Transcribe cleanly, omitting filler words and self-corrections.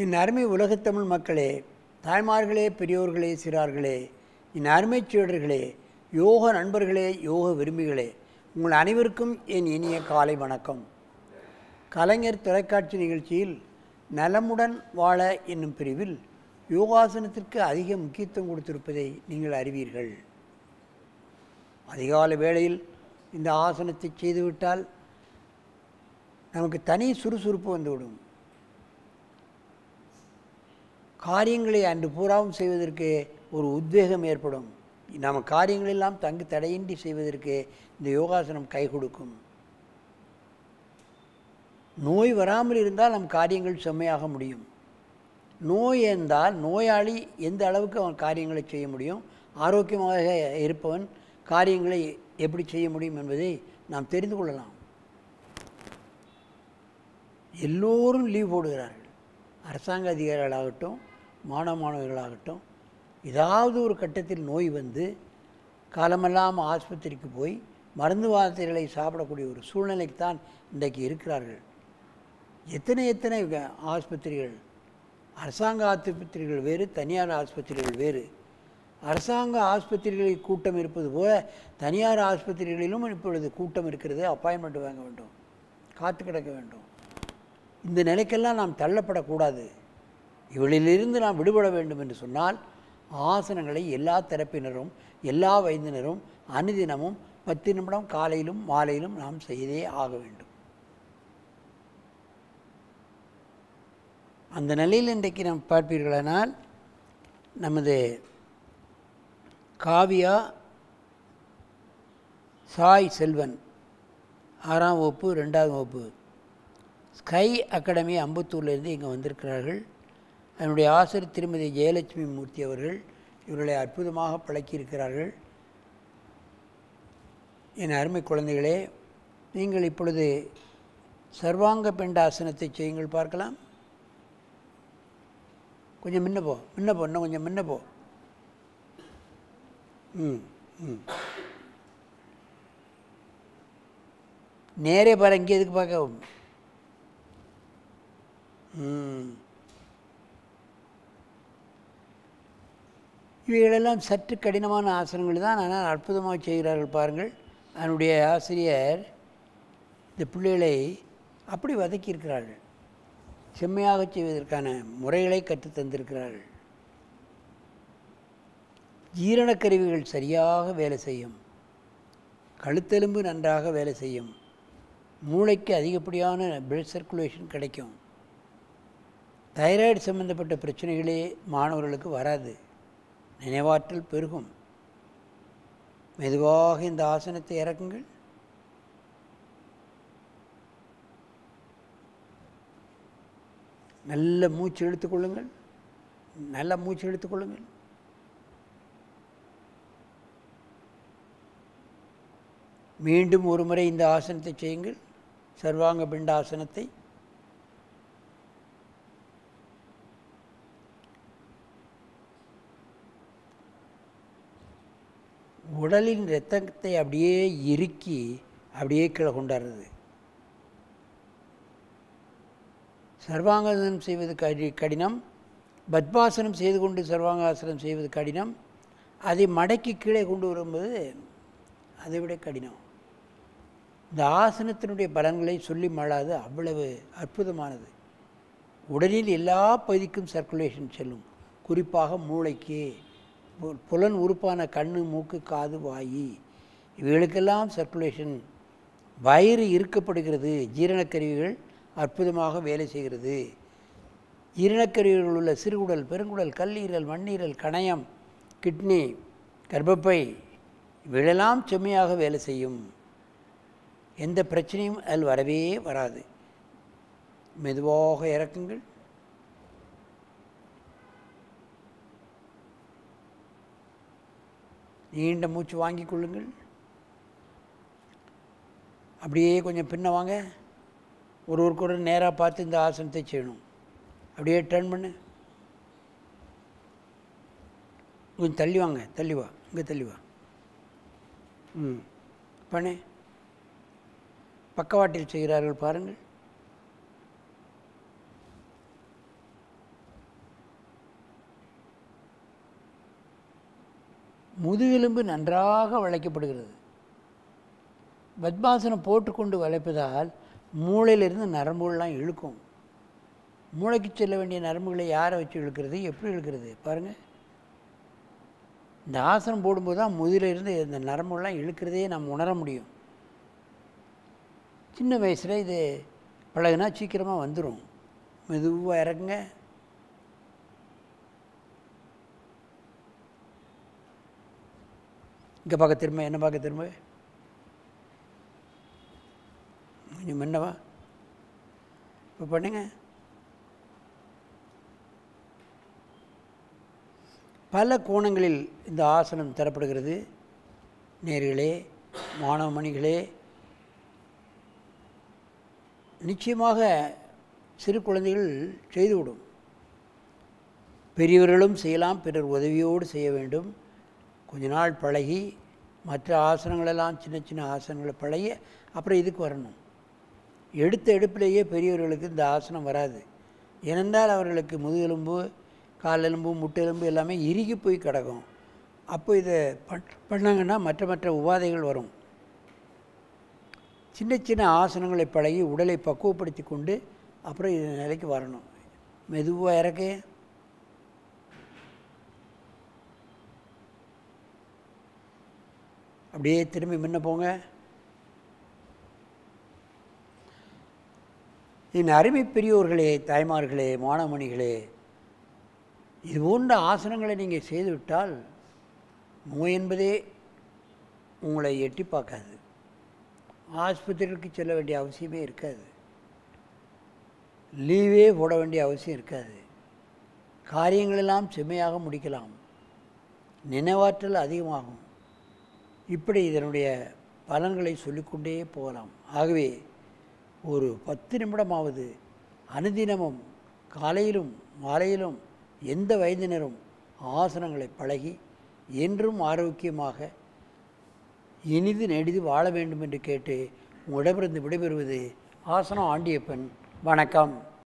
என் அருமை உலகத்தமிழ் மக்களே, தாய்மார்களே, பெரியோர்களே, சிறார்களே, என் அருமை சீடர்களே, யோக நண்பர்களே, யோக விரும்பிகளே, உங்கள் அனைவருக்கும் என் இனிய காலை வணக்கம். கலைஞர் தொலைக்காட்சி நிகழ்ச்சியில் நலமுடன் வாழ என்னும் பிரிவில் யோகாசனத்திற்கு அதிக முக்கியத்துவம் கொடுத்திருப்பதை நீங்கள் அறிவீர்கள். அதிகாலை வேளையில் இந்த ஆசனத்தை செய்துவிட்டால் நமக்கு தனி சுறுசுறுப்பு வந்துவிடும். காரியங்களை அன்று பூராவும் செய்வதற்கு ஒரு உத்வேகம் ஏற்படும். நம்ம காரியங்களெல்லாம் தங்கு தடையின்றி செய்வதற்கு இந்த யோகாசனம் கை கொடுக்கும். நோய் வராமல் இருந்தால் நம் காரியங்கள் செம்மையாக முடியும். நோய் இருந்தால் நோயாளி எந்த அளவுக்கு அவன் காரியங்களை செய்ய முடியும், ஆரோக்கியமாக இருப்பவன் காரியங்களை எப்படி செய்ய முடியும் என்பதை நாம் தெரிந்து கொள்ளலாம். எல்லோரும் லீவ் போடுகிறார்கள். அரசாங்க அதிகாரிகளாகட்டும், மாணவர்களாகட்டும், ஏதாவது ஒரு கட்டத்தில் நோய் வந்து காலமெல்லாம் ஆஸ்பத்திரிக்கு போய் மருந்து மாத்திரைகளை சாப்பிடக்கூடிய ஒரு சூழ்நிலைக்கு தான் இன்றைக்கு இருக்கிறார்கள். எத்தனை ஆஸ்பத்திரிகள், அரசாங்க ஆஸ்பத்திரிகள் வேறு, தனியார் ஆஸ்பத்திரிகள் வேறு. அரசாங்க ஆஸ்பத்திரிகளில் கூட்டம் இருப்பது போல தனியார் ஆஸ்பத்திரிகளிலும் இப்பொழுது கூட்டம் இருக்கிறது. அப்பாயின்மெண்ட் வாங்க வேண்டும், காத்து கிடக்க வேண்டும். இந்த நிலைக்கெல்லாம் நாம் தள்ளப்படக்கூடாது. இவளிலிருந்து நாம் விடுபட வேண்டும் என்று சொன்னால் ஆசனங்களை எல்லா தரப்பினரும், எல்லா வயதினரும் அனுதினமும் 10 நிமிடம் காலையிலும் மாலையிலும் நாம் செய்தே ஆக வேண்டும். அந்த நிலையில் இன்றைக்கு நாம் பார்ப்பீர்களானால் நமது காவியா சாய் செல்வன் 6ஆம் வகுப்பு 2ஆம் வகுப்பு ஸ்கை அகாடமி அம்பத்தூர்லேருந்து இங்கே வந்திருக்கிறார்கள். அதனுடைய ஆசிரியர் திருமதி ஜெயலட்சுமி மூர்த்தி அவர்கள் இவர்களை அற்புதமாக பழக்கியிருக்கிறார்கள். என் அருமை குழந்தைகளே, நீங்கள் இப்பொழுது சர்வாங்க பெண்டாசனத்தை செய்யுங்கள் பார்க்கலாம். கொஞ்சம் முன்ன போ, இன்னும் கொஞ்சம் முன்ன போ. நேரே பாரு, இங்கே எதுக்கு பார்க்க? இவைகளெல்லாம் சற்று கடினமான ஆசனங்கள் தான், ஆனால் அற்புதமாக செய்கிறார்கள் பாருங்கள். அதனுடைய ஆசிரியர் இந்த பிள்ளைகளை அப்படி வதக்கியிருக்கிறார்கள். செம்மையாக செய்வதற்கான முறைகளை கற்றுத்தந்திருக்கிறார்கள். ஜீரணக்கருவிகள் சரியாக வேலை செய்யும், கழுத்தெலும்பு நன்றாக வேலை செய்யும், மூளைக்கு அதிகப்படியான பிளட் சர்க்குலேஷன் கிடைக்கும். தைராய்டு சம்பந்தப்பட்ட பிரச்சனைகளே மாணவர்களுக்கு வராது, நினைவாற்றல் பெருகும். மெதுவாக இந்த ஆசனத்தை இறக்குங்கள். நல்ல மூச்சு எடுத்துக்கொள்ளுங்கள், நல்ல மூச்சு எடுத்துக்கொள்ளுங்கள். மீண்டும் ஒரு முறை இந்த ஆசனத்தை செய்யுங்கள், சர்வாங்க பிண்ட ஆசனத்தை. உடலின் இரத்தத்தை அப்படியே இறுக்கி அப்படியே கீழே கொண்டாடுறது. சர்வாங்காசனம் செய்வது கடினம், பத்மாசனம் செய்து கொண்டு சர்வாங்காசனம் செய்வது கடினம். அதை மடக்கி கீழே கொண்டு வரும்போது அதை விட கடினம். இந்த ஆசனத்தினுடைய பலன்களை சொல்லி மாளாது, அவ்வளவு அற்புதமானது. உடலில் எல்லா பகுதிக்கும் சர்க்குலேஷன் செல்லும், குறிப்பாக மூளைக்கு, புலன் உறுப்பான கண்ணு, மூக்கு, காது, வாயு இவைகளுக்கெல்லாம் சர்க்குலேஷன். வயிறு இறுக்கப்படுகிறது, ஜீரணக்கருவிகள் அற்புதமாக வேலை செய்கிறது. ஜீரணக்கருவிகள் உள்ள சிறுகுடல், பெருங்குடல், கல்லீரல், மண்ணீரல், கணையம், கிட்னி, கர்ப்பப்பை இவைகளெல்லாம் செம்மையாக வேலை செய்யும். எந்த பிரச்சனையும் அதில் வரவே வராது. மெதுவாக இறக்குங்கள். நீண்ட மூச்சு வாங்கி கொள்ளுங்கள். அப்படியே கொஞ்சம் பின்ன வாங்க. ஒருவருக்கு நேராக பார்த்து இந்த ஆசனத்தை செய்யணும். அப்படியே டர்ன் பண்ணு. கொஞ்சம் தள்ளி வாங்க, தள்ளி வா, இங்கே தள்ளி வா. பண்ணு. பக்கவாட்டில் செய்கிறார்கள் பாருங்கள். முதுகெலும்பு நன்றாக வளைக்கப்படுகிறது. பத்மாசனம் போட்டுக்கொண்டு வளைப்பதால் மூளையிலிருந்து நரம்புகள்லாம் இழுக்கும். மூளைக்கு செல்ல வேண்டிய நரம்புகளை யாரை வச்சு இழுக்கிறது, எப்படி இழுக்கிறது பாருங்கள். இந்த ஆசனம் போடும்போது தான் முதுகிலிருந்து இந்த நரம்புகள்லாம் இழுக்கிறதே நம்ம உணர முடியும். சின்ன வயசில் இது பழகுனா சீக்கிரமாக வந்துடும். மெதுவாக இறக்குங்க. இங்கே பார்க்க திரும்ப, என்ன பார்க்க திரும்ப, கொஞ்சம் முன்னவா இப்போ பண்ணுங்க. பல கோணங்களில் இந்த ஆசனம் தரப்படுகிறது. நேர்களே, மாணவ மணிகளே, நிச்சயமாக சிறு குழந்தைகள் செய்துவிடும். பெரியவர்களும் செய்யலாம், பிறர் உதவியோடு செய்ய வேண்டும். கொஞ்ச நாள் பழகி மற்ற ஆசனங்களெல்லாம் சின்ன சின்ன ஆசனங்களை பழகி அப்புறம் இதுக்கு வரணும். எடுத்த எடுப்பிலேயே பெரியவர்களுக்கு இந்த ஆசனம் வராது. ஏனென்றால் அவர்களுக்கு முதுகெலும்பு, காலெலும்பு, முட்டெலும்பு எல்லாமே இறுகி போய் கிடக்கும். அப்போ இதை பண்ணாங்கன்னா மற்ற உபாதைகள் வரும். சின்ன சின்ன ஆசனங்களை பழகி உடலை பக்குவப்படுத்தி கொண்டு அப்புறம் இது நிலைக்கு வரணும். மெதுவாக இறக்க. அப்படியே திரும்பி முன்ன போங்க. என் அருமை பெரியோர்களே, தாய்மார்களே, மாணவமணிகளே, இது போன்ற ஆசனங்களை நீங்கள் செய்துவிட்டால் நோய் என்பதே உங்களை எட்டி பார்க்காது. ஆஸ்பத்திரிக்கு செல்ல வேண்டிய அவசியமே இருக்காது. லீவே போட வேண்டிய அவசியம் இருக்காது. காரியங்களெல்லாம் செம்மையாக முடிக்கலாம். நினைவாற்றல் அதிகமாகும். இப்படி இதனுடைய பலன்களை சொல்லிக்கொண்டே போகலாம். ஆகவே ஒரு 10 நிமிடமாவது அனுதினமும் காலையிலும் மாலையிலும் எந்த வயதினரும் ஆசனங்களை பழகி என்றும் ஆரோக்கியமாக இனிது நெடிது வாழ வேண்டும் என்று கேட்டு உங்களிடமிருந்து விடைபெறுவது ஆசனம் ஆண்டியப்பன். வணக்கம்.